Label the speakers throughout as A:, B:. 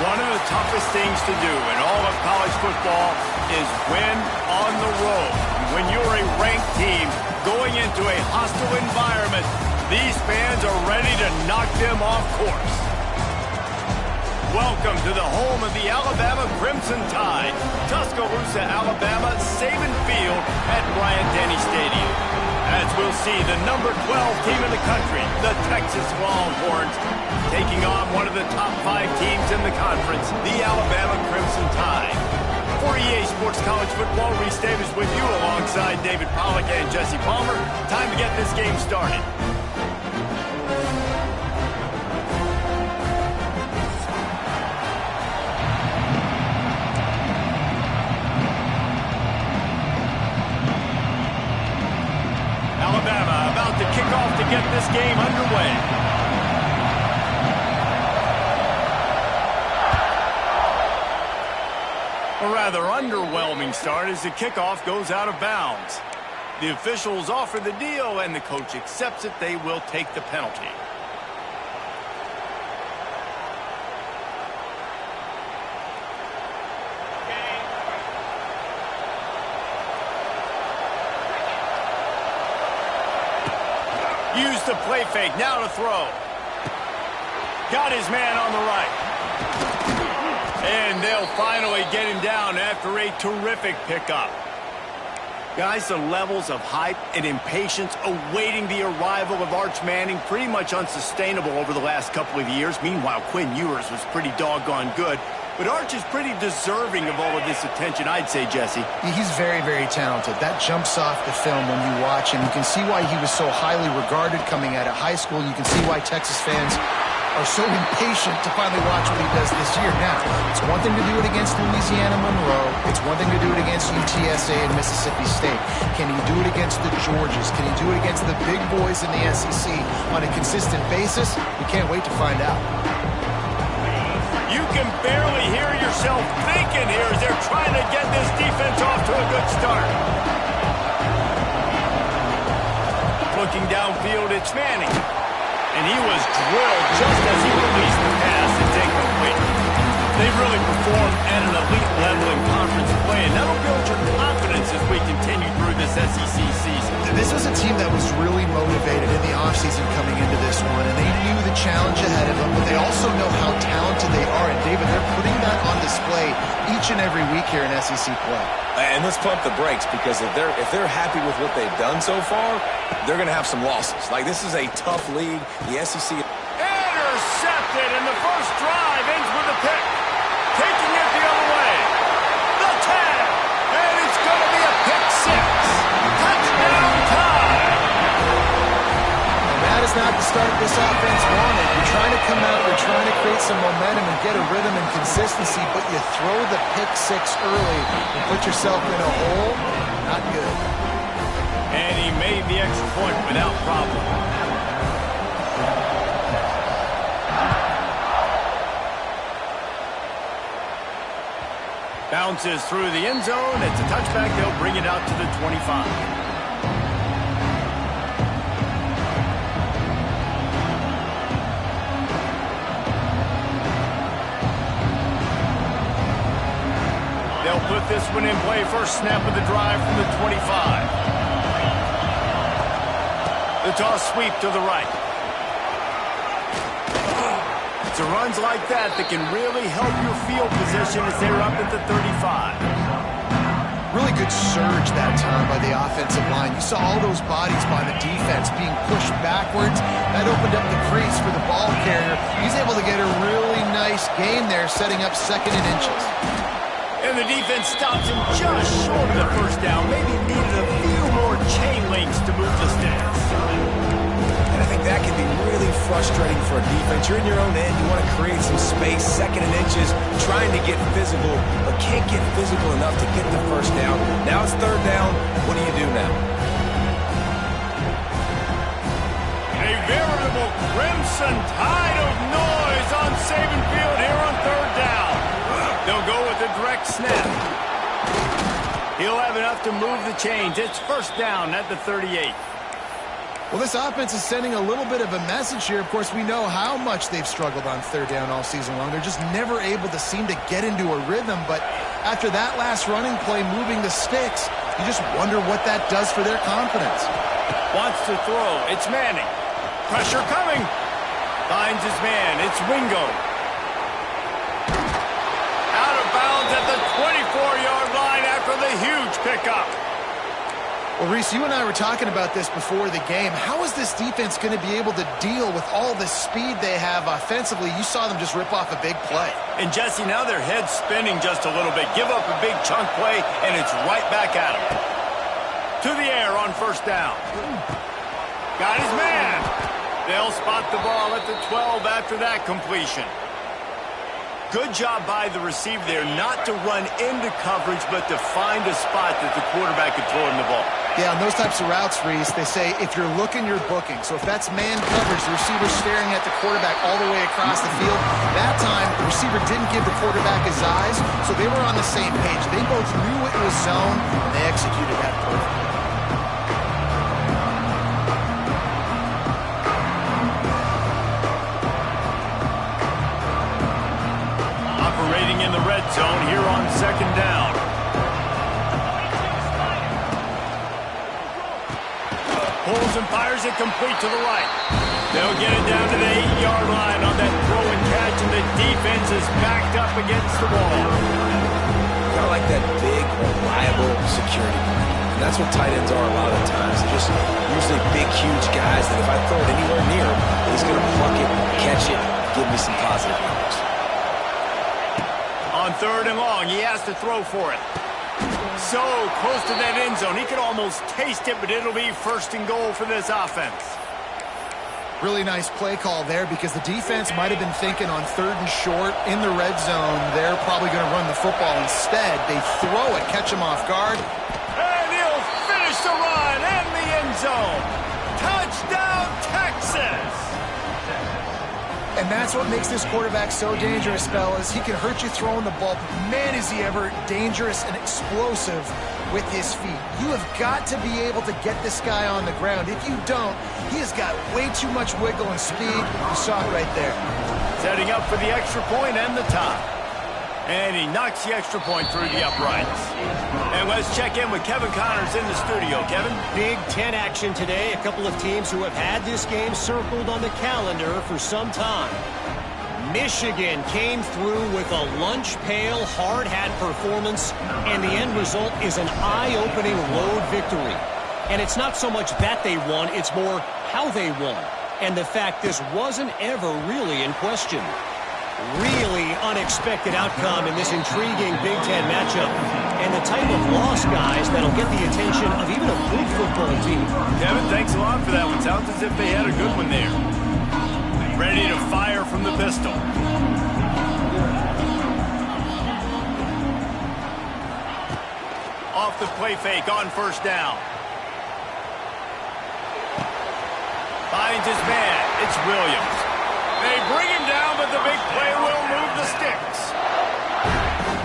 A: One of the toughest things to do in all of college football is win on the road. When you're a ranked team going into a hostile environment, these fans are ready to knock them off course. Welcome to the home of the Alabama Crimson Tide, Tuscaloosa, Alabama, Saban Field at Bryant-Denny Stadium. As we'll see, the number 12 team in the country, the Texas Longhorns, taking on one of the top 5 teams in the conference, the Alabama Crimson Tide. For EA Sports College Football, Reese Davis with you alongside David Pollack and Jesse Palmer. Time to get this game started. Alabama about to kick off to get this game underway. A rather underwhelming start as the kickoff goes out of bounds. The officials offer the deal and the coach accepts it. They will take the penalty. Use the play fake, now to throw. Got his man on the right. And they'll finally get him down after a terrific pickup. Guys, the levels of hype and impatience awaiting the arrival of Arch Manning pretty much unsustainable over the last couple of years. Meanwhile, Quinn Ewers was pretty doggone good. But Arch is pretty deserving of all of this attention, I'd say, Jesse.
B: He's very, very talented. That jumps off the film when you watch him. You can see why he was so highly regarded coming out of high school. You can see why Texas fans are so impatient to finally watch what he does this year. Now, it's one thing to do it against Louisiana Monroe. It's one thing to do it against UTSA and Mississippi State. Can he do it against the Georgias? Can he do it against the big boys in the SEC on a consistent basis? We can't wait to find out.
A: You can barely hear yourself thinking here as they're trying to get this defense off to a good start. Looking downfield, it's Manning. And he was drilled just as he released the pass. It's incomplete. They've really performed at an elite level in conference play, and that'll build your confidence as we continue through this SEC season.
B: This was a team that was really motivated in the offseason coming into this one, and they knew the challenge ahead of them, but they also know how talented they are. And, David, they're putting that on display each and every week here in SEC play.
C: And let's pump the brakes, because if they're happy with what they've done so far, they're going to have some losses. Like, this is a tough league. The SEC...
A: Intercepted, and the first drive ends with a pick. Taking it the other way. The tag, and it's going to be a pick six. Touchdown time.
B: And that is not the start this offense wanted. You're trying to come out, you're trying to create some momentum and get a rhythm and consistency, but you throw the pick six early and put yourself in a hole. Not good.
A: And he made the extra point without problem. Bounces through the end zone. It's a touchback. They'll bring it out to the 25. They'll put this one in play. First snap of the drive from the 25. The toss sweep to the right. It's runs like that that can really help your field position as they're up at the 35.
B: Really good surge that time by the offensive line. You saw all those bodies by the defense being pushed backwards. That opened up the crease for the ball carrier. He's able to get a really nice gain there, setting up 2nd and inches.
A: And the defense stops him just short of the first down. Maybe needed a few more chain links to move the sticks.
C: And I think that can be really frustrating for a defense. You're in your own end. You want to create some space, 2nd and inches, trying to get physical, but can't get physical enough to get the first down. Now it's 3rd down. What do you do now?
A: A veritable crimson tide of noise on Saban Field here on 3rd down. They'll go with a direct snap. He'll have enough to move the chains. It's 1st down at the 38.
B: Well, this offense is sending a little bit of a message here. Of course, we know how much they've struggled on third down all season long. They're just never able to seem to get into a rhythm. But after that last running play moving the sticks, you just wonder what that does for their confidence.
A: Wants to throw. It's Manning. Pressure coming. Finds his man. It's Wingo. Out of bounds at the 24-yard line after the huge pickup.
B: Well, Reese, you and I were talking about this before the game. How is this defense going to be able to deal with all the speed they have offensively? You saw them just rip off a big play.
A: And, Jesse, now their head's spinning just a little bit. Give up a big chunk play, and it's right back at them. To the air on first down. Got his man. They'll spot the ball at the 12 after that completion. Good job by the receiver there not to run into coverage, but to find a spot that the quarterback could throw him the ball.
B: Yeah, on those types of routes, Reese, they say if you're looking, you're booking. So if that's man coverage, the receiver's staring at the quarterback all the way across the field. That time, the receiver didn't give the quarterback his eyes, so they were on the same page. They both knew it was zone, and they executed that perfectly.
A: Operating in the red zone here on second down. Pulls and fires it complete to the right. They'll get it down to the 8-yard line on that throw and catch, and the defense is backed up against the wall.
C: Kind of like that big, reliable security blanket. And that's what tight ends are a lot of the times. They're just usually big, huge guys that if I throw it anywhere near him, he's going to pluck it, catch it, give me some positive numbers.
A: On third and long, he has to throw for it. So close to that end zone. He could almost taste it, but it'll be first and goal for this offense.
B: Really nice play call there because the defense might have been thinking on third and short in the red zone. They're probably going to run the football. Instead, they throw it, catch him off guard.
A: And he'll finish the run in the end zone. Touchdown, Texas!
B: And that's what makes this quarterback so dangerous, fellas. He can hurt you throwing the ball, but man, is he ever dangerous and explosive with his feet. You have got to be able to get this guy on the ground. If you don't, he has got way too much wiggle and speed. You saw it right there.
A: Setting up for the extra point and the tie. And he knocks the extra point through the uprights. And let's check in with Kevin Connors in the studio. Kevin?
D: Big Ten action today. A couple of teams who have had this game circled on the calendar for some time. Michigan came through with a lunch pail, hard hat performance, and the end result is an eye-opening road victory. And it's not so much that they won, it's more how they won. And the fact this wasn't ever really in question. Really unexpected outcome in this intriguing Big Ten matchup. And the type of loss, guys, that'll get the attention of even a good football team.
A: Kevin, thanks a lot for that one. Sounds as if they had a good one there. Ready to fire from the pistol. Off the play fake on first down. Finds his man. It's Williams. They bring him down, but the big play will move the sticks.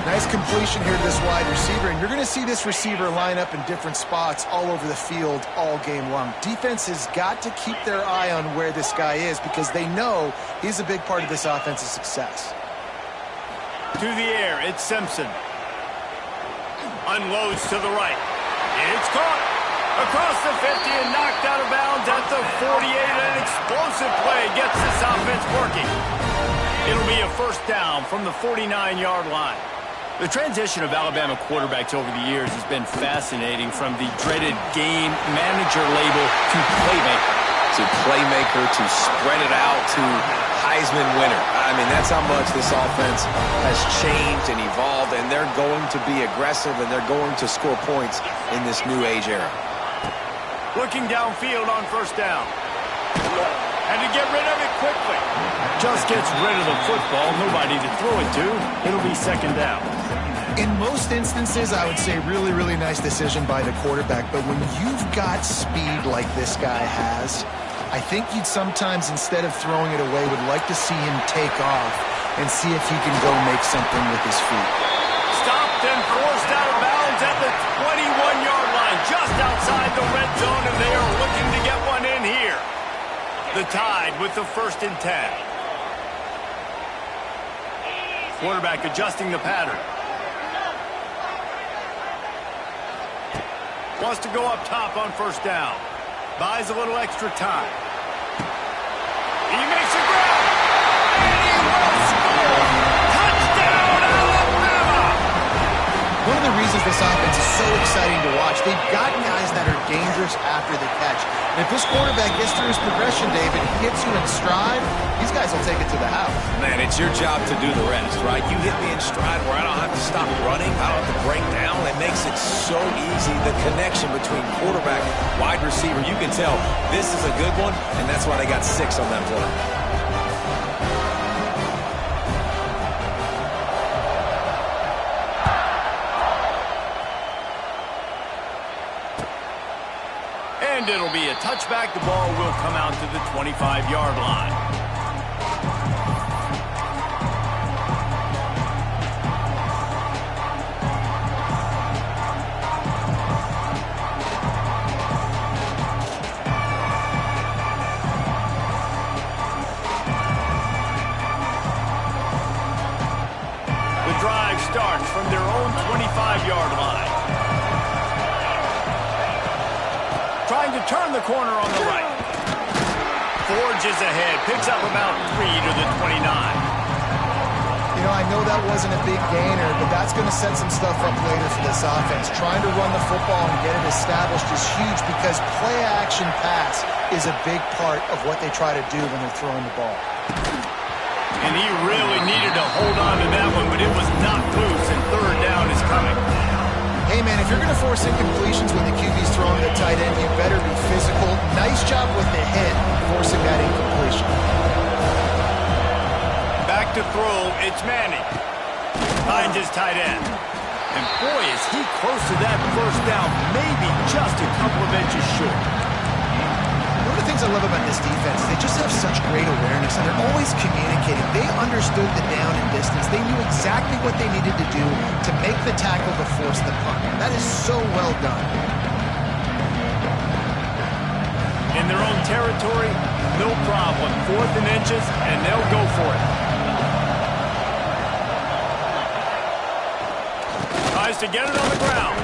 B: Nice completion here to this wide receiver, and you're going to see this receiver line up in different spots all over the field all game long. Defense has got to keep their eye on where this guy is because they know he's a big part of this offense's success.
A: To the air, it's Simpson. Unloads to the right. It's caught. Across the 50 and knocked out of bounds at the 48. An explosive play gets this offense working. It'll be a first down from the 49-yard line. The transition of Alabama quarterbacks over the years has been fascinating, from the dreaded game manager label to playmaker.
C: To playmaker, to spread it out, to Heisman winner. I mean, that's how much this offense has changed and evolved, and they're going to be aggressive, and they're going to score points in this new age era.
A: Looking downfield on first down. And to get rid of it quickly. Just gets rid of the football. Nobody to throw it to. It'll be second down.
B: In most instances, I would say really, really nice decision by the quarterback. But when you've got speed like this guy has, I think you'd sometimes, instead of throwing it away, would like to see him take off and see if he can go make something with his feet.
A: Stopped and forced out of bounds at the 21-yard line, just outside the red zone, and they are looking to get one in here. The Tide with the 1st and 10. Quarterback adjusting the pattern. Wants to go up top on 1st down. Buys a little extra time. He makes a grab. And he will score. Touchdown, Alabama!
B: One of the reasons this offense is so exciting to watch, they've got guys that are dangerous after the catch. And if this quarterback gets through his progression, David, he hits you in stride, these guys will take it to the house.
C: Man, it's your job to do the rest, right? You hit me in stride where I don't have to stop running, I don't have to break down. It makes it so easy, the connection between quarterback, wide receiver. You can tell this is a good one, and that's why they got 6 on that play.
A: And it'll be a touchback. The ball will come out to the 25-yard line. The drive starts from their own 25-yard line. Trying to turn the corner on the right. Forges ahead. Picks up about 3 to the 29.
B: You know, I know that wasn't a big gainer, but that's going to set some stuff up later for this offense. Trying to run the football and get it established is huge because play-action pass is a big part of what they try to do when they're throwing the ball.
A: And he really needed to hold on to that one, but it was knocked loose, and 3rd down is coming.
B: Hey, man, if you're going to force incompletions when the QB's throwing the tight end, you better be physical. Nice job with the hit, forcing that incompletion.
A: Back to throw, it's Manning. Finds his tight end. And boy, is he close to that 1st down, maybe just a couple of inches short.
B: One of the things I love about this defense is they just have such great awareness, and they're always communicating. They understood the down and distance. They knew exactly what they needed to do to make the tackle to force the punt. That is so well done.
A: In their own territory, no problem. 4th and inches, and they'll go for it. Tries to get it on the ground.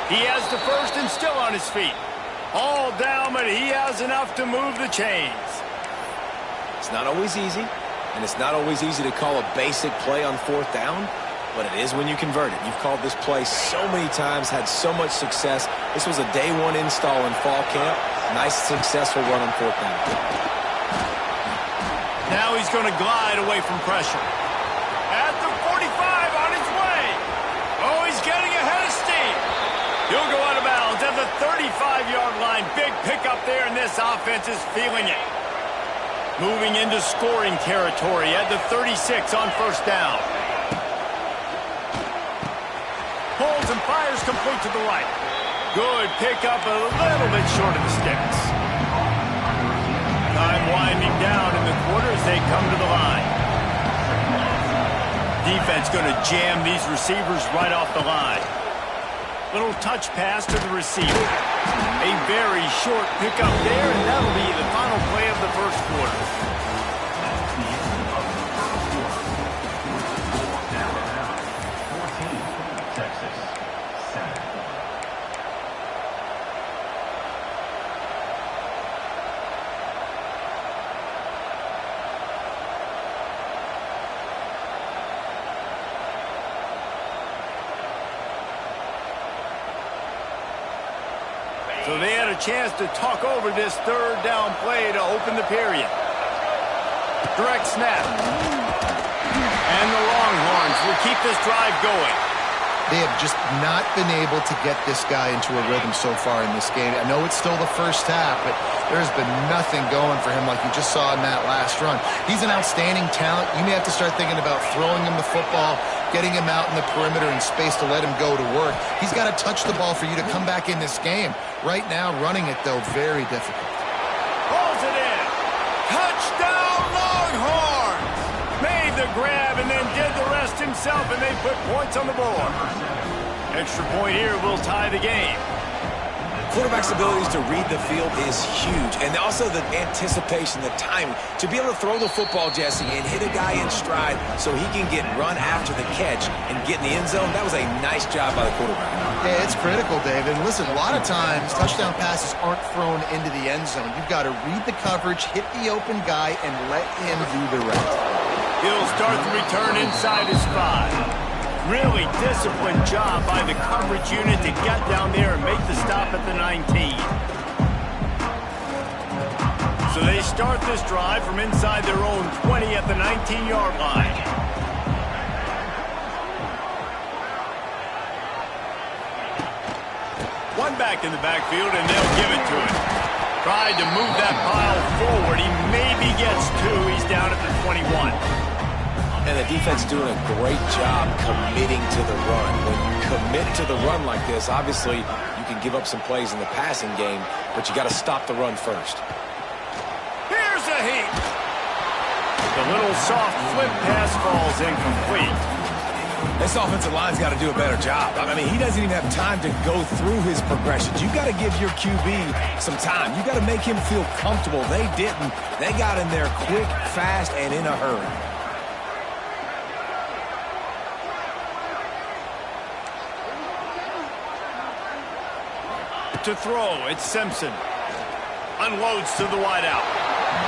A: He has the 1st and still on his feet. All down, but he has enough to move the chains.
C: It's not always easy, and it's not always easy to call a basic play on 4th down, but it is when you convert it. You've called this play so many times, had so much success. This was a day 1 install in fall camp. Nice, successful run on 4th down.
A: Now he's going to glide away from pressure. At the 45 on his way. Oh, he's getting ahead of steam. He'll go out of bounds at the 35-yard line. Big pickup there, and this offense is feeling it. Moving into scoring territory at the 36 on 1st down. Pulls and fires complete to the right. Good pickup, a little bit short of the sticks. Time winding down in the quarter as they come to the line. Defense going to jam these receivers right off the line. Little touch pass to the receiver. A very short pickup there, and that'll be the final play of the 1st quarter. So they had a chance to talk over this 3rd down play to open the period. Direct snap. And the Longhorns will keep this drive going.
B: They have just not been able to get this guy into a rhythm so far in this game. I know it's still the 1st half, but there's been nothing going for him like you just saw in that last run. He's an outstanding talent. You may have to start thinking about throwing him the football, getting him out in the perimeter in space to let him go to work. He's got to touch the ball for you to come back in this game. Right now, running it, though, very difficult.
A: Pulls it in. Touchdown, Longhorns! Made the grab and then did the rest himself, and they put points on the board. Extra point here will tie the game.
C: quarterback's abilities to read the field is huge. And also the anticipation, the timing. To be able to throw the football, Jesse, and hit a guy in stride so he can get run after the catch and get in the end zone, that was a nice job by the quarterback.
B: Yeah, it's critical, David. And listen, a lot of times, touchdown passes aren't thrown into the end zone. You've got to read the coverage, hit the open guy, and let him do the rest.
A: He'll start the return inside his 5. Really disciplined job by the coverage unit to get down there and make the stop at the 19. So they start this drive from inside their own 20 at the 19-yard line. One back in the backfield, and they'll give it to him. Tried to move that pile forward. He maybe gets 2. He's down at the 21.
C: And the defense doing a great job committing to the run. When you commit to the run like this, obviously you can give up some plays in the passing game, but you got to stop the run first.
A: Here's a heat. The little soft flip pass falls incomplete.
C: This offensive line's got to do a better job. I mean, he doesn't even have time to go through his progressions. You got to give your QB some time. You got to make him feel comfortable. They didn't. They got in there quick, fast, and in a hurry.
A: To throw, it's Simpson. Unloads to the wideout.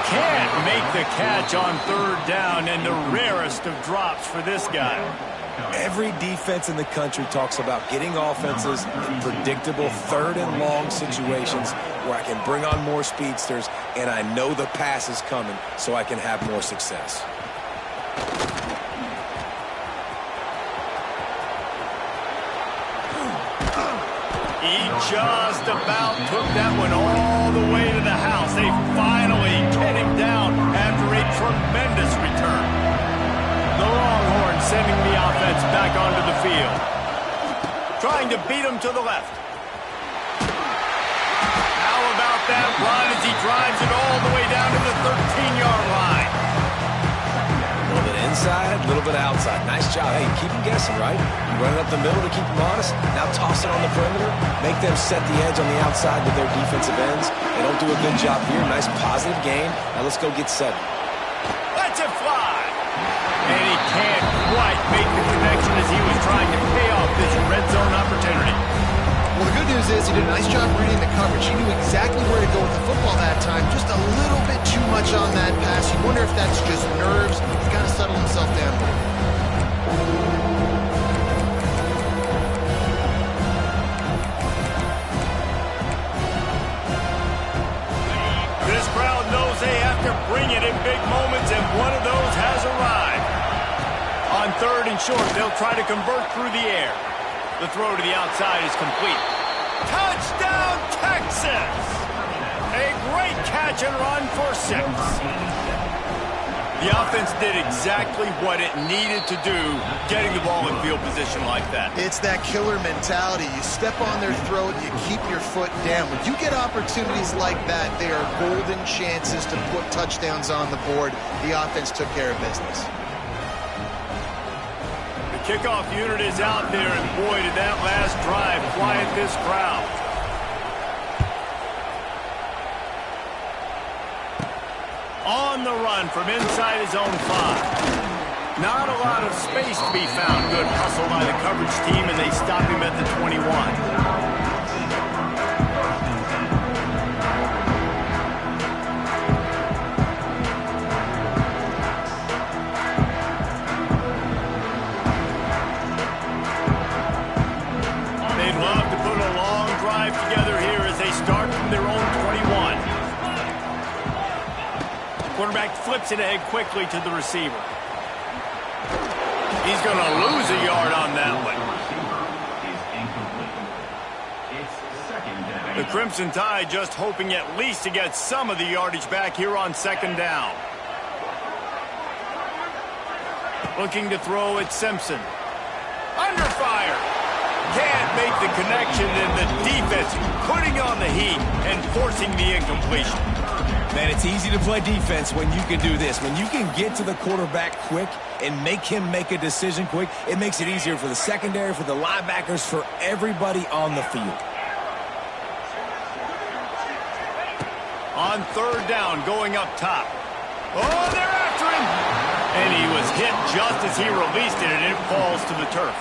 A: Can't make the catch on 3rd down, and the rarest of drops for this guy.
C: Every defense in the country talks about getting offenses in predictable 3rd and long situations where I can bring on more speedsters and I know the pass is coming so I can have more success.
A: He just about took that one all the way to the house. They finally get him down after a tremendous return. The Longhorns sending the offense back onto the field. Trying to beat him to the left. How about that run as he drives it all the way down to the 13-yard line?
C: A little bit inside, a little bit outside. Nice job. Hey, keep him guessing, right? You run it up the middle to keep them honest. Now toss it on the perimeter. Make them set the edge on the outside with their defensive ends. They don't do a good job here. Nice positive game. Now let's go get 7.
A: Let's it fly. And he can't quite make the connection as he was trying to pay off this red zone opportunity.
B: Well, the good news is he did a nice job reading the coverage. He knew exactly where to go with the football that time. Just a little bit too much on that pass. You wonder if that's just nerves. He's got to settle himself down.
A: This crowd knows they have to bring it in big moments, and one of those has arrived. On 3rd and short, they'll try to convert through the air. The throw to the outside is complete. Touchdown, Texas! A great catch and run for 6. The offense did exactly what it needed to do, getting the ball in field position like that.
B: It's that killer mentality. You step on their throat, you keep your foot down. When you get opportunities like that, they are golden chances to put touchdowns on the board. The offense took care of business.
A: The kickoff unit is out there, and boy, did that last drive quiet this crowd. On the run from inside his own 5. Not a lot of space to be found. Good hustle by the coverage team, and they stop him at the 21. Together here as they start from their own 21. Quarterback flips it ahead quickly to the receiver. He's going to lose a yard on that one. The Crimson Tide just hoping at least to get some of the yardage back here on 2nd down. Looking to throw at Simpson. Under fire. Can't make the connection, and the defense putting on the heat and forcing the incompletion.
C: Man, it's easy to play defense when you can do this. When you can get to the quarterback quick and make him make a decision quick, it makes it easier for the secondary, for the linebackers, for everybody on the field.
A: On third down, going up top. Oh, they're after him! And he was hit just as he released it, and it falls to the turf.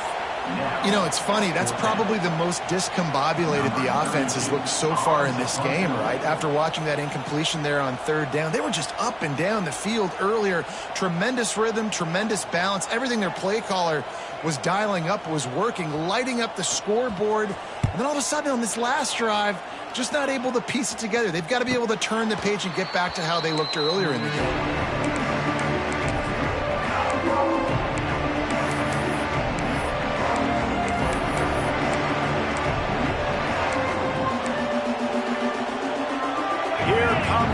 B: You know, it's funny. That's probably the most discombobulated the offense has looked so far in this game, right? After watching that incompletion there on third down, they were just up and down the field earlier. Tremendous rhythm, tremendous balance. Everything their play caller was dialing up was working, lighting up the scoreboard. And then all of a sudden on this last drive, just not able to piece it together. They've got to be able to turn the page and get back to how they looked earlier in the game.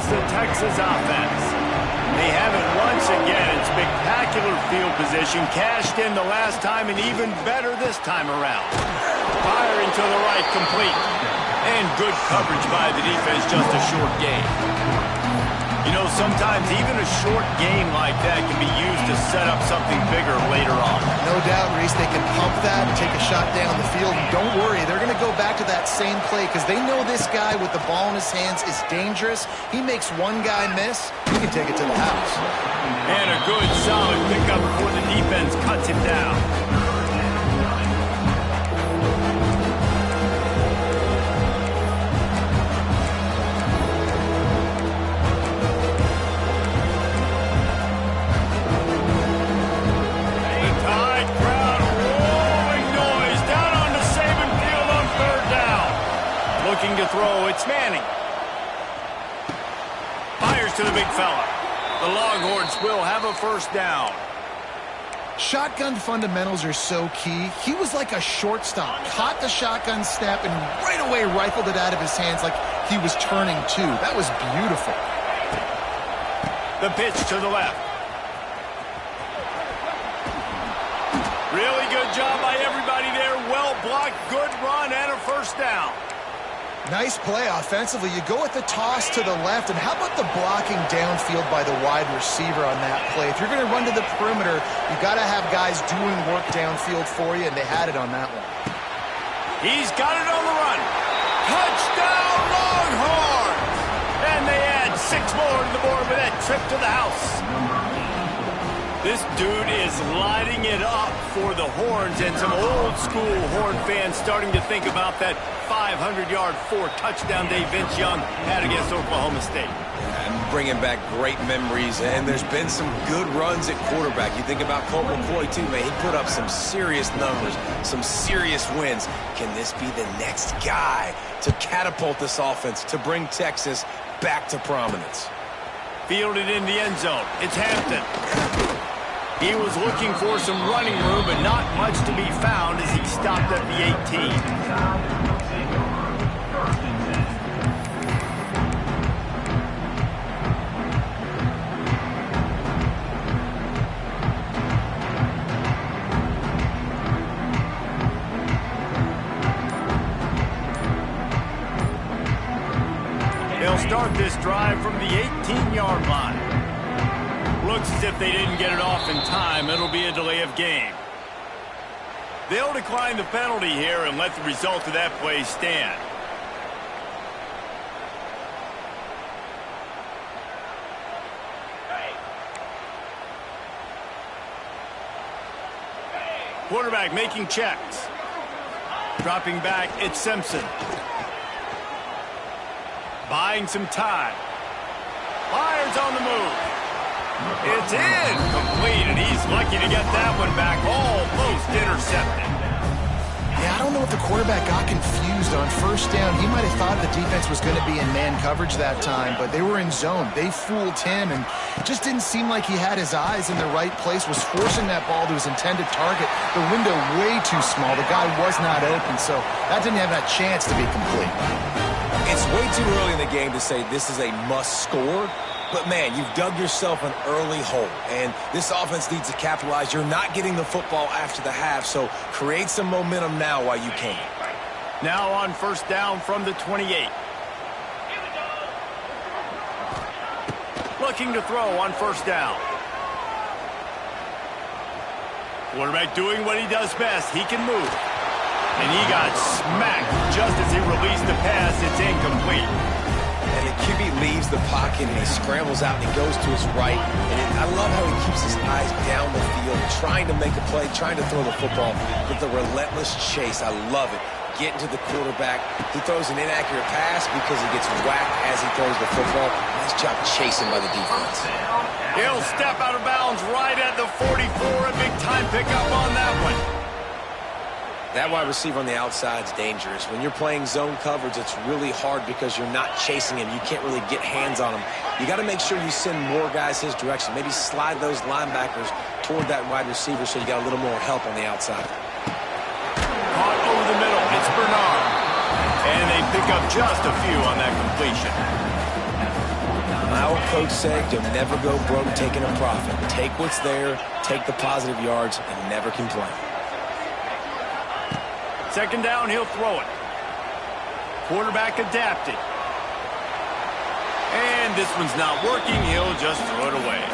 A: The Texas offense. They have it once again in spectacular field position, cashed in the last time and even better this time around. Firing to the right, complete. And good coverage by the defense, just a short gain. You know, sometimes even a short game like that can be used to set up something bigger later on.
B: No doubt, Reese, they can pump that and take a shot down the field. And don't worry, they're going to go back to that same play because they know this guy with the ball in his hands is dangerous. He makes one guy miss, he can take it to the house.
A: And a good, solid pickup before the defense cuts him down. Looking to throw, it's Manning. Fires to the big fella. The Longhorns will have a first down.
B: Shotgun fundamentals are so key. He was like a shortstop, caught the shotgun snap and right away rifled it out of his hands like he was turning too. That was beautiful.
A: The pitch to the left. Really good job by everybody there. Well blocked, good run, and a first down.
B: Nice play offensively. You go with the toss to the left, and how about the blocking downfield by the wide receiver on that play? If you're going to run to the perimeter, you got to have guys doing work downfield for you, and they had it on that one.
A: He's got it on the run. Touchdown, Longhorns! And they add 6 more to the board with that trip to the house. This dude is lighting it up for the Horns, and some old-school Horn fans starting to think about that 500-yard, 4-touchdown day Vince Young had against Oklahoma State.
C: And bringing back great memories, and there's been some good runs at quarterback. You think about Colt McCoy, too, man. He put up some serious numbers, some serious wins. Can this be the next guy to catapult this offense, to bring Texas back to prominence?
A: Fielded in the end zone. It's Hampton. He was looking for some running room, but not much to be found as he stopped at the 18. They'll start this drive from the 18-yard line. Looks as if they didn't get it off in time. It'll be a delay of game. They'll decline the penalty here and let the result of that play stand. Quarterback making checks. Dropping back, it's Simpson. Buying some time. Fires on the move. It's incomplete, and he's lucky to get that one back. Almost intercepted.
B: Yeah, I don't know if the quarterback got confused on first down. He might have thought the defense was going to be in man coverage that time, but they were in zone. They fooled him, and it just didn't seem like he had his eyes in the right place, was forcing that ball to his intended target. The window way too small. The guy was not open, so that didn't have that chance to be complete.
C: It's way too early in the game to say this is a must score. But, man, you've dug yourself an early hole, and this offense needs to capitalize. You're not getting the football after the half, so create some momentum now while you can.
A: Now on first down from the 28. Looking to throw on first down. Quarterback doing what he does best. He can move. And he got smacked just as he released the pass. It's incomplete.
C: And the QB leaves the pocket, and he scrambles out, and he goes to his right. And I love how he keeps his eyes down the field, trying to make a play, trying to throw the football with a relentless chase. I love it. Getting to the quarterback. He throws an inaccurate pass because he gets whacked as he throws the football. Nice job chasing by the defense.
A: He'll step out of bounds right at the 44. A big-time pickup on that one.
C: That wide receiver on the outside is dangerous. When you're playing zone coverage, it's really hard because you're not chasing him. You can't really get hands on him. You got to make sure you send more guys his direction. Maybe slide those linebackers toward that wide receiver so you got a little more help on the outside.
A: Caught over the middle. It's Bernard. And they pick up just a few on that completion.
C: My old coach said, you'll never go broke taking a profit. Take what's there, take the positive yards, and never complain.
A: Second down, he'll throw it. Quarterback adapted. And this one's not working. He'll just throw it away.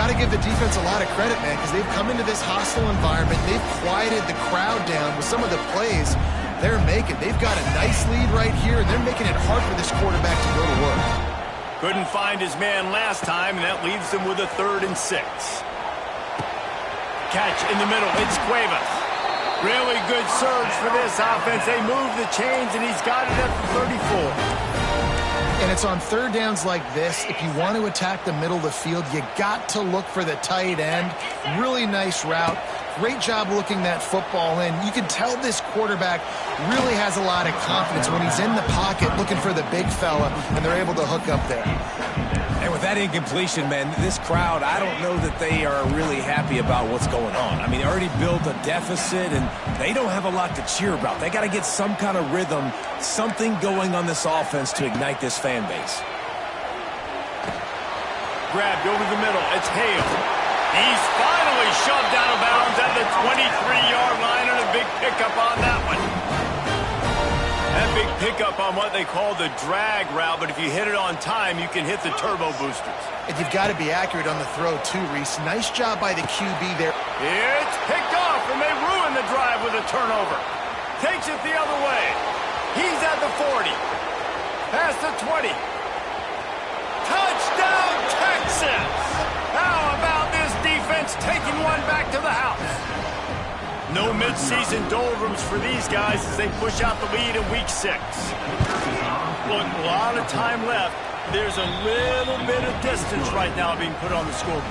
B: Got to give the defense a lot of credit, man, because they've come into this hostile environment. They've quieted the crowd down with some of the plays they're making. They've got a nice lead right here, and they're making it hard for this quarterback to go to work.
A: Couldn't find his man last time, and that leaves them with a 3rd and 6. Catch in the middle. It's Cuevas. Really good surge for this offense. They move the chains, and he's got it at the 34.
B: And it's on third downs like this. If you want to attack the middle of the field, you got to look for the tight end. Really nice route. Great job looking that football in. You can tell this quarterback really has a lot of confidence when he's in the pocket looking for the big fella, and they're able to hook up there.
C: And with that incompletion, man, this crowd, I don't know that they are really happy about what's going on. I mean, they already built a deficit, and they don't have a lot to cheer about. They got to get some kind of rhythm, something going on this offense to ignite this fan base.
A: Grabbed over the middle. It's Hale. He's finally shoved out of bounds at the 23-yard line, and a big pickup on that one. That big pickup on what they call the drag route, but if you hit it on time, you can hit the turbo boosters.
B: And you've got to be accurate on the throw, too, Reese. Nice job by the QB there.
A: It's picked off, and they ruin the drive with a turnover. Takes it the other way. He's at the 40. Past the 20. Touchdown, Texas! How about this defense taking one back to the house? No midseason doldrums for these guys as they push out the lead in week 6. Look, a lot of time left. There's a little bit of distance right now being put on the scoreboard.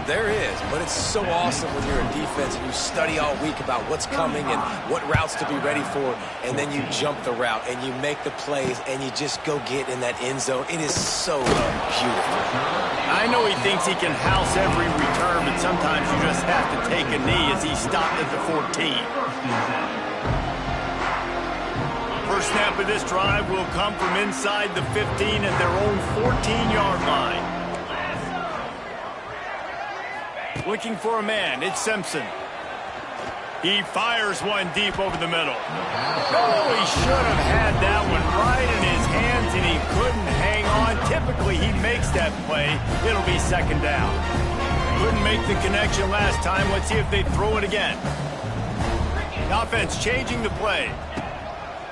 C: There is, but it's so awesome when you're a defense and you study all week about what's coming and what routes to be ready for, and then you jump the route and you make the plays and you just go get in that end zone. It is so beautiful.
A: I know he thinks he can house every return, but sometimes you just have to take a knee as he stopped at the 14. First snap of this drive will come from inside the 15 at their own 14-yard line. Looking for a man, it's Simpson. He fires one deep over the middle. Oh, he should have had that one right in his hands, and he couldn't hang on. Typically, he makes that play. It'll be second down. Couldn't make the connection last time. Let's see if they throw it again. The offense changing the play.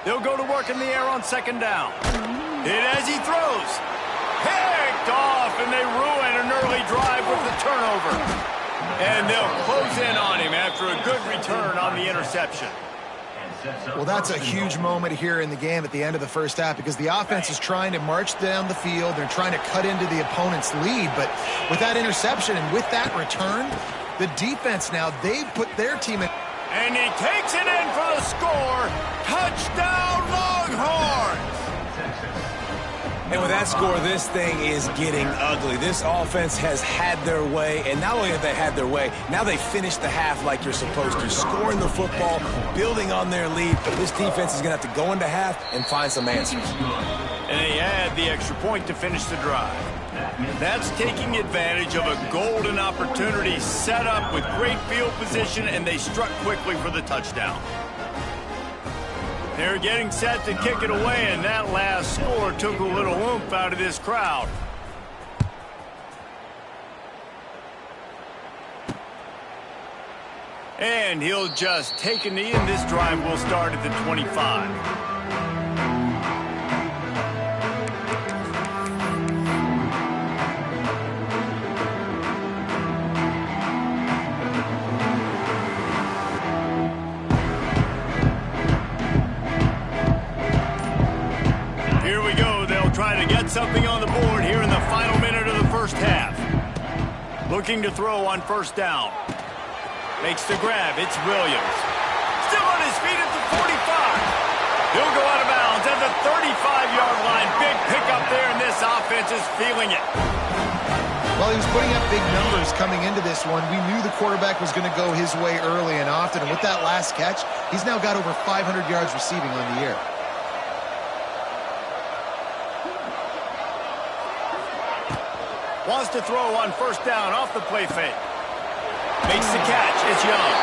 A: They'll go to work in the air on second down. Hit as he throws. Picked off, and they ruin an early drive with the turnover. And they'll close in on him after a good return on the interception.
B: Well, that's a huge moment here in the game at the end of the first half because the offense is trying to march down the field. They're trying to cut into the opponent's lead. But with that interception and with that return, the defense now, they've put their team in.
A: And he takes it in for the score. Touchdown, Longhorns!
C: And with that score, this thing is getting ugly. This offense has had their way, and not only have they had their way, now they finish the half like you're supposed to, scoring the football, building on their lead. This defense is going to have to go into half and find some answers.
A: And they add the extra point to finish the drive. That's taking advantage of a golden opportunity set up with great field position, and they struck quickly for the touchdown. They're getting set to kick it away, and that last score took a little oomph out of this crowd. And he'll just take a knee, and this drive will start at the 25. got something on the board here in the final minute of the first half. Looking to throw on first down. Makes the grab. It's Williams. Still on his feet at the 45. He'll go out of bounds at the 35-yard line. Big pickup there, and this offense is feeling it.
B: Well, he was putting up big numbers coming into this one. We knew the quarterback was going to go his way early and often. And with that last catch, he's now got over 500 yards receiving on the year.
A: Wants to throw on first down off the play fake. Makes the catch. It's Young.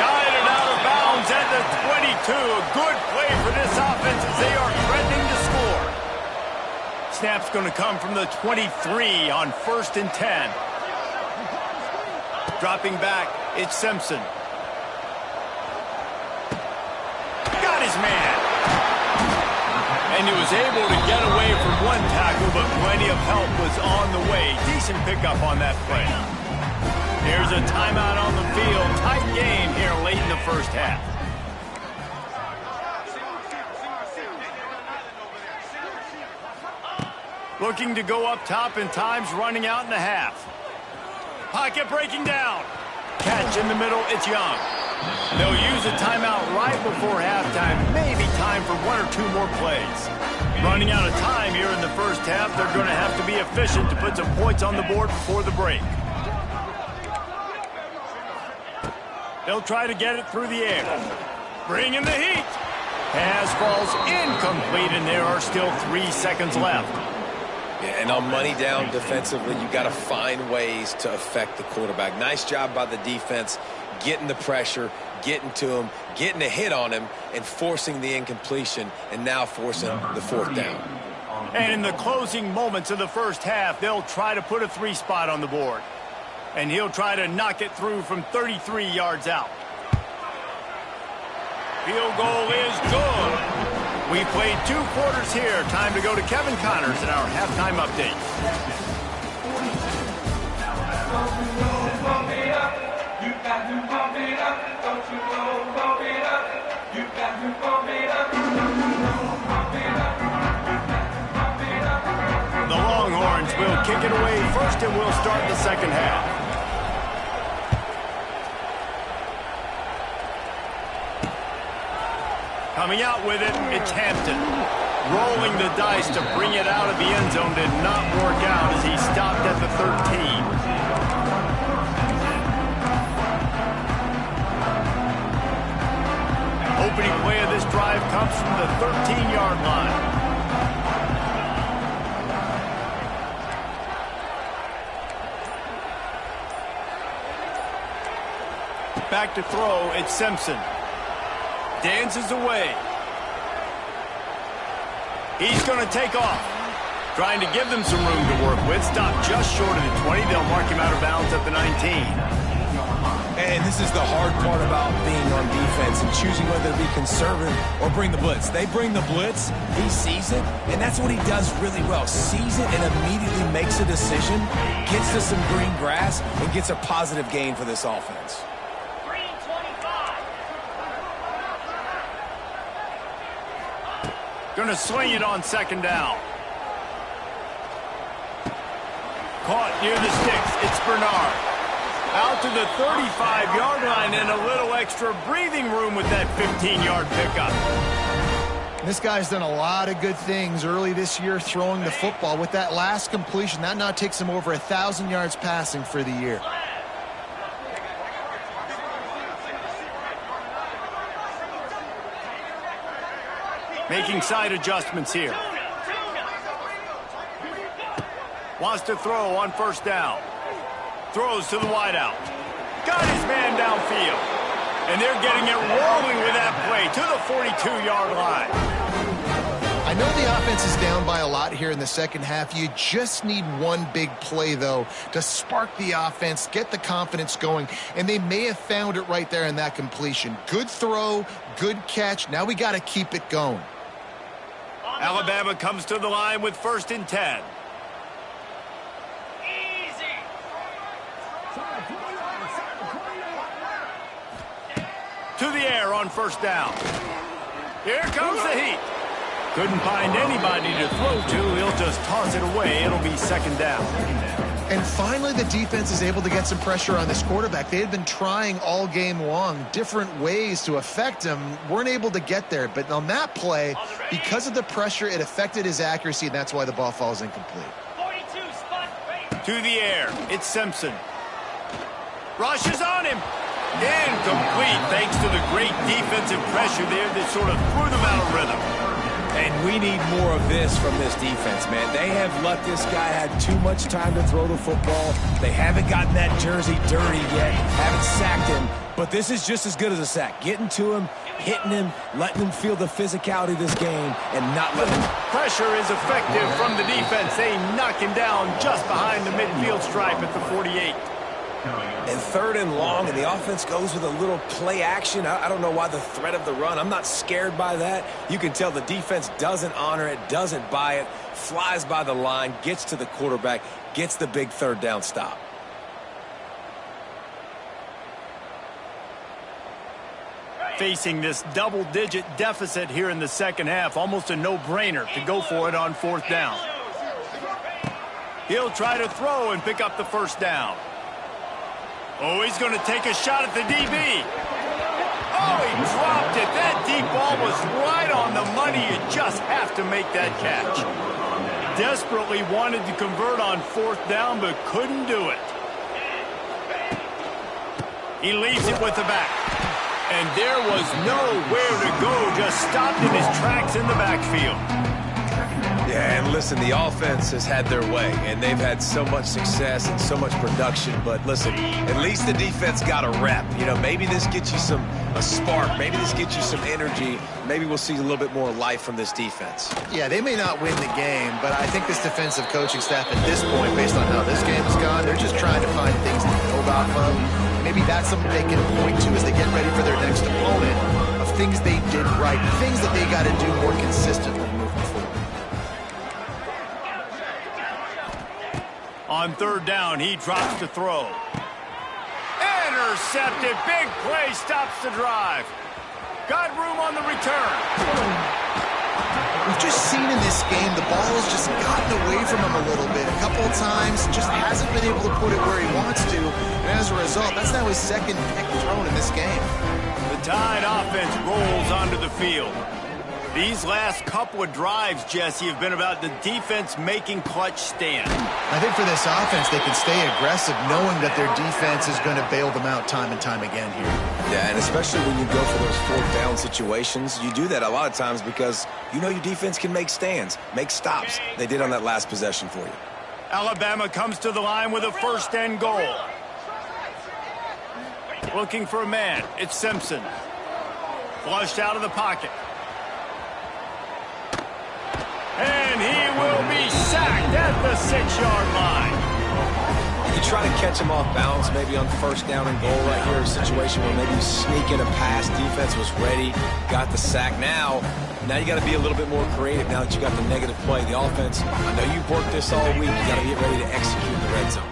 A: Guided out of bounds at the 22. A good play for this offense as they are threatening to score. Snap's going to come from the 23 on 1st and 10. Dropping back, it's Simpson. Got his man. And he was able to get away from one tackle, but plenty of help was on the way. Decent pickup on that play. Here's a timeout on the field. Tight game here late in the first half. Looking to go up top, and time's running out in the half. Pocket breaking down. Catch in the middle, it's Young. They'll use a timeout right before halftime. Maybe time for one or two more plays. Running out of time here in the first half. They're going to have to be efficient to put some points on the board before the break. They'll try to get it through the air. Bring in the heat. Pass falls incomplete, and there are still 3 seconds left.
C: Yeah, and on money down defensively, you got to find ways to affect the quarterback. Nice job by the defense, getting the pressure, getting to him, getting a hit on him, and forcing the incompletion, and now forcing the 4th down.
A: And in the closing moments of the first half, they'll try to put a 3 spot on the board. And he'll try to knock it through from 33 yards out. Field goal is good. We played 2 quarters here. Time to go to Kevin Connors in our halftime update. The Longhorns will kick it away first, and we'll start the second half. Coming out with it, it's Hampton. Rolling the dice to bring it out of the end zone did not work out as he stopped at the 13. Opening play of this drive comes from the 13-yard line. Back to throw, it's Simpson. Dances away. He's going to take off. Trying to give them some room to work with. Stopped just short of the 20. They'll mark him out of bounds at the 19.
C: And this is the hard part about being on defense and choosing whether to be conservative or bring the blitz. They bring the blitz, he sees it, and that's what he does really well. Sees it and immediately makes a decision, gets to some green grass, and gets a positive gain for this offense.
A: Going to swing it on second down. Caught near the sticks. It's Bernard. Out to the 35-yard line and a little extra breathing room with that 15-yard pickup.
B: This guy's done a lot of good things early this year throwing the football. With that last completion, that now takes him over 1,000 yards passing for the year.
A: Making side adjustments here. Wants to throw on first down. Throws to the wideout. Got his man downfield. And they're getting it rolling with that play to the 42-yard line.
B: I know the offense is down by a lot here in the second half. You just need one big play, though, to spark the offense, get the confidence going, and they may have found it right there in that completion. Good throw, good catch. Now we got to keep it going.
A: Alabama comes to the line with 1st and 10. To the air on first down. Here comes the heat. Couldn't find anybody to throw to. He'll just toss it away. It'll be second down.
B: And finally, the defense is able to get some pressure on this quarterback. They had been trying all game long different ways to affect him. Weren't able to get there. But on that play, because of the pressure, it affected his accuracy, and that's why the ball falls incomplete.
A: To the air. It's Simpson. Rushes on him. Incomplete thanks to the great defensive pressure there that sort of threw them out of rhythm.
C: And we need more of this from this defense, man. They have let this guy have too much time to throw the football. They haven't gotten that jersey dirty yet, haven't sacked him. But this is just as good as a sack. Getting to him, hitting him, letting him feel the physicality of this game, and not letting him.
A: Pressure is effective from the defense. They knock him down just behind the midfield stripe at the 48.
C: And third and long, and the offense goes with a little play action. I don't know why the threat of the run. I'm not scared by that. You can tell the defense doesn't honor it, doesn't buy it, flies by the line, gets to the quarterback, gets the big third down stop.
A: Facing this double-digit deficit here in the second half, almost a no-brainer to go for it on fourth down. He'll try to throw and pick up the first down. Oh, he's going to take a shot at the DB. Oh, he dropped it. That deep ball was right on the money. You just have to make that catch. Desperately wanted to convert on fourth down, but couldn't do it. He leaves it with the back. And there was nowhere to go, just stopped in his tracks in the backfield.
C: Yeah, and listen, the offense has had their way, and they've had so much success and so much production. But listen, at least the defense got a rep. You know, maybe this gets you a spark. Maybe this gets you some energy. Maybe we'll see a little bit more life from this defense.
B: Yeah, they may not win the game, but I think this defensive coaching staff at this point, based on how this game has gone, they're just trying to find things to build off of. Maybe that's something they can point to as they get ready for their next opponent, of things they did right, things that they got to do more consistently moving forward.
A: On third down, he drops to throw. Intercepted. Big play stops the drive. Got room on the return.
B: We've just seen in this game the ball has just gotten away from him a little bit. A couple of times, just hasn't been able to put it where he wants to. And as a result, that's now his second pick thrown in this game.
A: The Tide offense rolls onto the field. These last couple of drives, Jesse, have been about the defense making clutch stands.
B: I think for this offense, they can stay aggressive knowing that their defense is going to bail them out time and time again here.
C: Yeah, and especially when you go for those fourth down situations, you do that a lot of times because you know your defense can make stands, make stops. They did on that last possession for you.
A: Alabama comes to the line with a first and goal. Looking for a man. It's Simpson. Flushed out of the pocket. And he will be sacked at the 6-yard line.
C: You try to catch him off balance, maybe on first down and goal right here, a situation where maybe you sneak in a pass, defense was ready, got the sack. Now you got to be a little bit more creative now that you got the negative play. The offense, I know you've worked this all week, you got to get ready to execute in the red zone.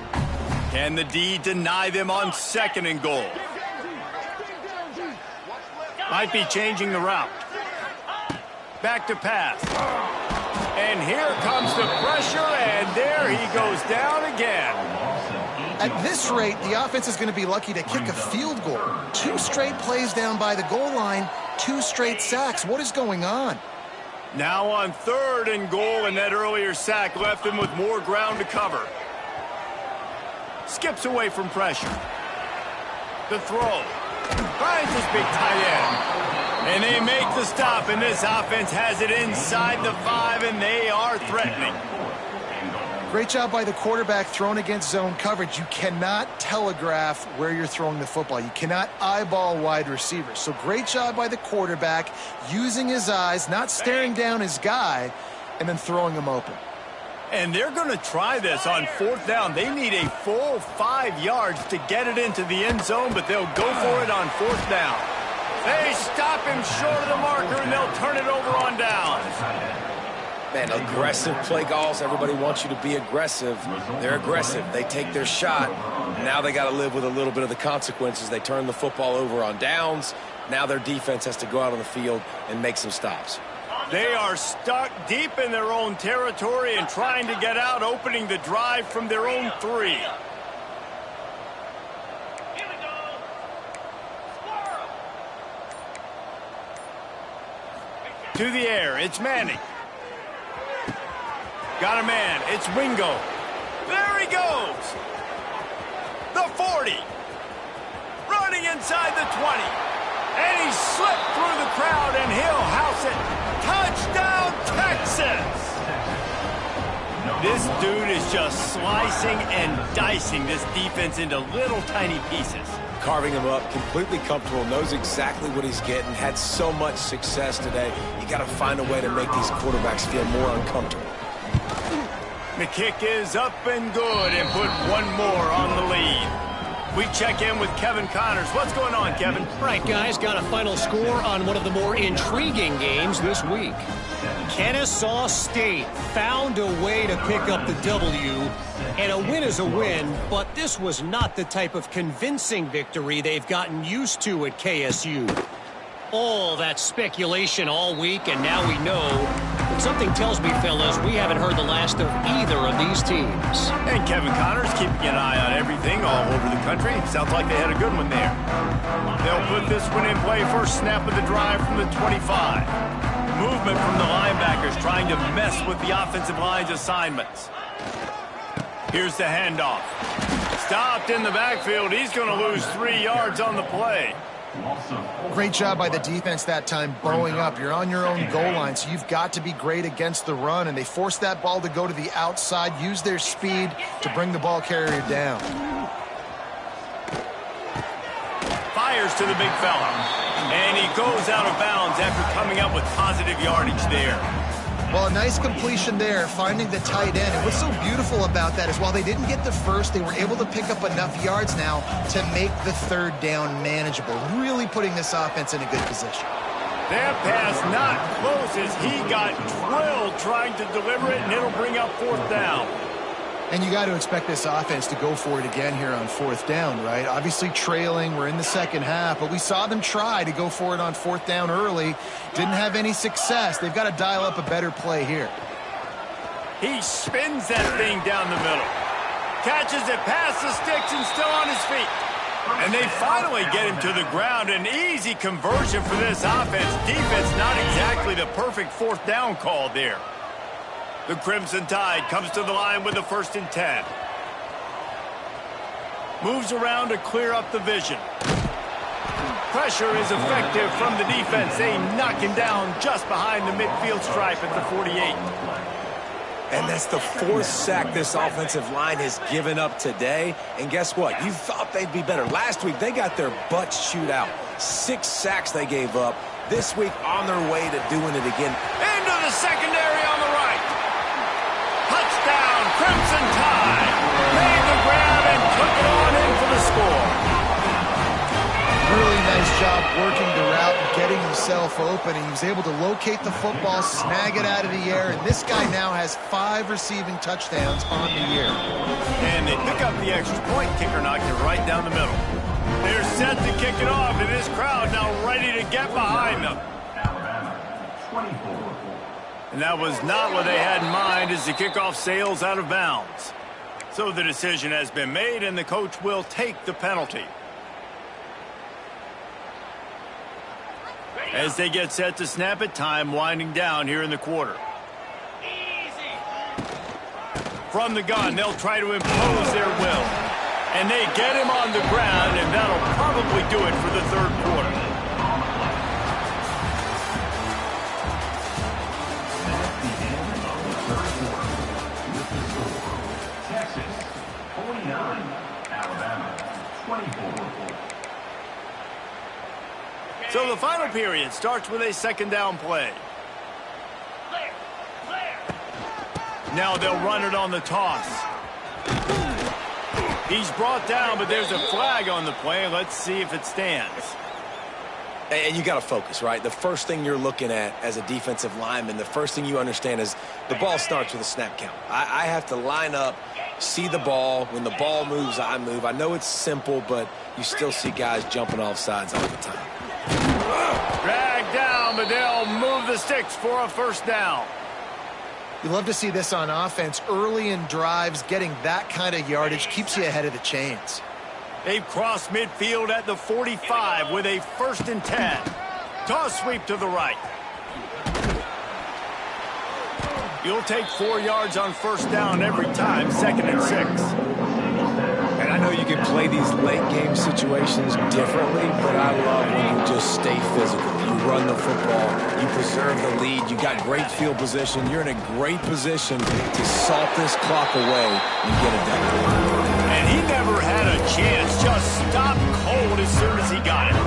A: Can the D deny them on second and goal? Might be changing the route. Back to pass. And here comes the pressure, and there he goes down again.
B: At this rate, the offense is going to be lucky to kick a field goal. 2 straight plays down by the goal line, 2 straight sacks. What is going on?
A: Now on third and goal, and that earlier sack left him with more ground to cover. Skips away from pressure. The throw. Finds his big tight end. And they make the stop, and this offense has it inside the 5, and they are threatening.
B: Great job by the quarterback thrown against zone coverage. You cannot telegraph where you're throwing the football. You cannot eyeball wide receivers. So great job by the quarterback using his eyes, not staring down his guy, and then throwing him open.
A: And they're going to try this on fourth down. They need a full 5 yards to get it into the end zone, but they'll go for it on fourth down. They stop him short of the marker, and they'll turn it over on down.
C: Man, aggressive play calls. Everybody wants you to be aggressive. They're aggressive. They take their shot. Now they got to live with a little bit of the consequences. They turn the football over on downs. Now their defense has to go out on the field and make some stops.
A: They are stuck deep in their own territory and trying to get out, opening the drive from their own 3. To the air, it's Manning. Got a man, it's Wingo. There he goes. The 40. Running inside the 20. And he slipped through the crowd and he'll house it. Touchdown, Texas! This dude is just slicing and dicing this defense into little tiny pieces.
C: Carving him up, completely comfortable, knows exactly what he's getting, had so much success today. You got to find a way to make these quarterbacks feel more uncomfortable.
A: The kick is up and good and put one more on the lead. We check in with Kevin Connors. What's going on, Kevin?
D: Right, guys, got a final score on one of the more intriguing games this week. Kennesaw State found a way to pick up the W, and a win is a win, but this was not the type of convincing victory they've gotten used to at KSU. All that speculation all week, and now we know. But something tells me, fellas, we haven't heard the last of either of these teams.
A: And Kevin Connors keeping an eye on everything all over the country. Sounds like they had a good one there. They'll put this one in play first snap of the drive from the 25. Movement from the linebackers trying to mess with the offensive line's assignments. Here's the handoff. Stopped in the backfield. He's going to lose 3 yards on the play.
B: Great job by the defense that time, bowing up. You're on your own goal line, so you've got to be great against the run, and they forced that ball to go to the outside, use their speed to bring the ball carrier down.
A: Fires to the big fella, and he goes out of bounds after coming up with positive yardage there.
B: Well, a nice completion there, finding the tight end. And what's so beautiful about that is while they didn't get the first, they were able to pick up enough yards now to make the third down manageable, really putting this offense in a good position.
A: That pass not close as he got drilled trying to deliver it, and it'll bring up 4th down.
B: And you got to expect this offense to go for it again here on 4th down, right? Obviously trailing, we're in the second half, but we saw them try to go for it on 4th down early. Didn't have any success. They've got to dial up a better play here.
A: He spins that thing down the middle. Catches it past the sticks and still on his feet. And they finally get him to the ground. An easy conversion for this offense. Defense not exactly the perfect 4th down call there. The Crimson Tide comes to the line with the 1st and 10. Moves around to clear up the vision. Pressure is effective from the defense. They knock him down just behind the midfield stripe at the 48.
C: And that's the 4th sack this offensive line has given up today. And guess what? You thought they'd be better. Last week, they got their butts chewed out. 6 sacks they gave up. This week, on their way to doing it again.
A: Into the secondary on the right. Touchdown, Crimson Tide. Made the grab and took it on in for the score.
B: Really nice job working the route and getting himself open. And he was able to locate the football, snag it out of the air, and this guy now has 5 receiving touchdowns on the year.
A: And they pick up the extra point. Kicker knocked it right down the middle. They're set to kick it off, and this crowd now ready to get behind them. And that was not what they had in mind as the kickoff sails out of bounds. So the decision has been made, and the coach will take the penalty. As they get set to snap it, time winding down here in the quarter. From the gun, they'll try to impose their will. And they get him on the ground, and that'll probably do it for the 3rd quarter. So the final period starts with a 2nd down play. Now they'll run it on the toss. He's brought down, but there's a flag on the play. Let's see if it stands.
C: And you got to focus, right? The first thing you're looking at as a defensive lineman, the first thing you understand is the ball starts with a snap count. I have to line up, see the ball. When the ball moves, I move. I know it's simple, but you still see guys jumping off sides all the time.
A: Dragged down, but they'll move the sticks for a first down.
B: You love to see this on offense. Early in drives, getting that kind of yardage keeps you ahead of the chains.
A: They've crossed midfield at the 45 with a 1st and 10. Toss sweep to the right. You'll take 4 yards on first down every time, 2nd and 6.
C: And I know you can play these late game situations differently, but I love when you just stay physical. You run the football, you preserve the lead, you got great field position. You're in a great position to salt this clock away and get it done.
A: And he never had a chance, just stopped cold as soon as he got it.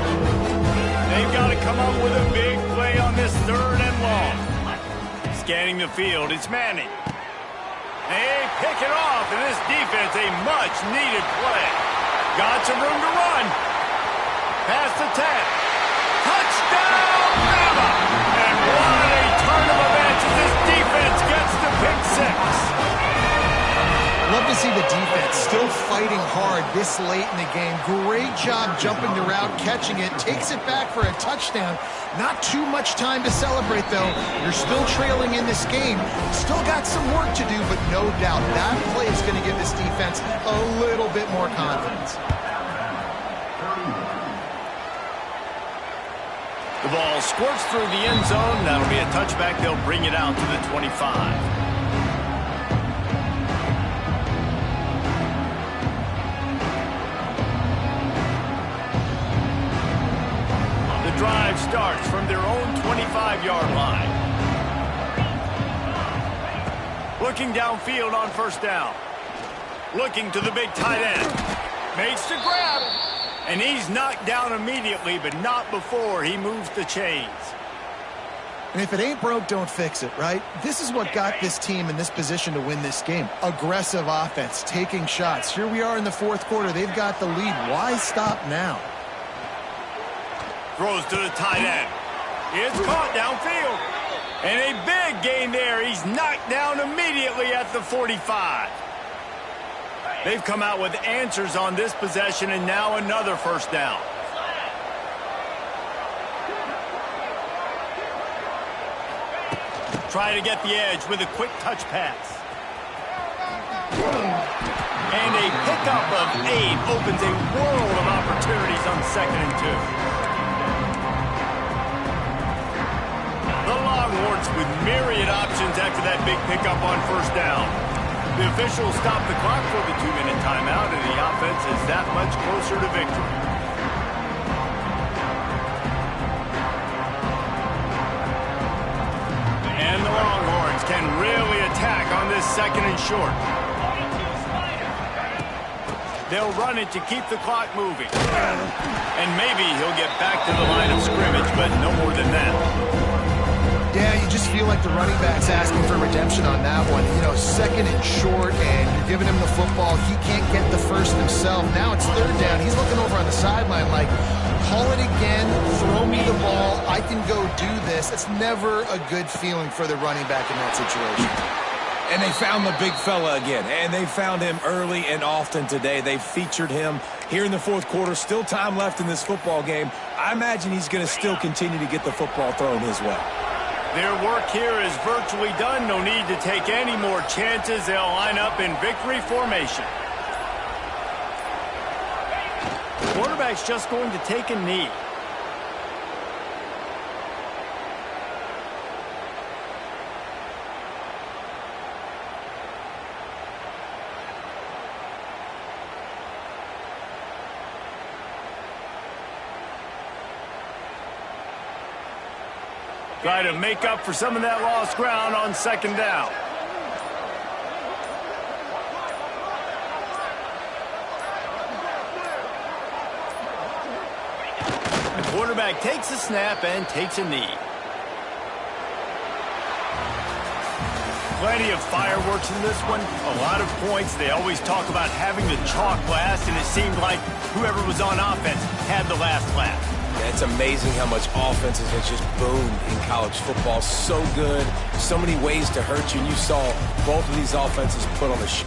A: They've got to come up with a big play on this 3rd and long. Scanning the field, it's Manning. They pick it off, and this defense, a much-needed play. Got some room to run. Past the 10. Touchdown, Bama! And what a turn of events as this defense gets the pick 6.
B: Love to see the defense still fighting hard this late in the game. Great job jumping the route, catching it, takes it back for a touchdown. Not too much time to celebrate, though. You're still trailing in this game. Still got some work to do, but no doubt that play is going to give this defense a little bit more confidence.
A: The ball squirts through the end zone. That'll be a touchback. They'll bring it out to the 25. Drive starts from their own 25-yard line. Looking downfield on first down. Looking to the big tight end. Makes the grab. And he's knocked down immediately, but not before he moves the chains.
B: And if it ain't broke, don't fix it, right? This is what got this team in this position to win this game. Aggressive offense, taking shots. Here we are in the 4th quarter. They've got the lead. Why stop now?
A: Throws to the tight end. It's caught downfield. And a big gain there. He's knocked down immediately at the 45. They've come out with answers on this possession, and now another first down. Try to get the edge with a quick touch pass. And a pickup of 8 opens a world of opportunities on 2nd and 2. The Longhorns with myriad options after that big pickup on first down. The officials stop the clock for the 2-minute timeout, and the offense is that much closer to victory. And the Longhorns can really attack on this 2nd and short. They'll run it to keep the clock moving. And maybe he'll get back to the line of scrimmage, but no more than that.
B: Yeah, you just feel like the running back's asking for redemption on that one. You know, 2nd and short, and you're giving him the football. He can't get the first himself. Now it's 3rd down. He's looking over on the sideline like, call it again, throw me the ball, I can go do this. It's never a good feeling for the running back in that situation.
C: And they found the big fella again, and they found him early and often today. They featured him here in the 4th quarter. Still time left in this football game. I imagine he's going to still continue to get the football thrown his way.
A: Their work here is virtually done. No need to take any more chances. They'll line up in victory formation. The quarterback's just going to take a knee. Try to make up for some of that lost ground on 2nd down. The quarterback takes a snap and takes a knee. Plenty of fireworks in this one. A lot of points. They always talk about having the chalk last, and it seemed like whoever was on offense had the last laugh.
C: Yeah, it's amazing how much offenses have just boomed in college football. So good, so many ways to hurt you. And you saw both of these offenses put on a show.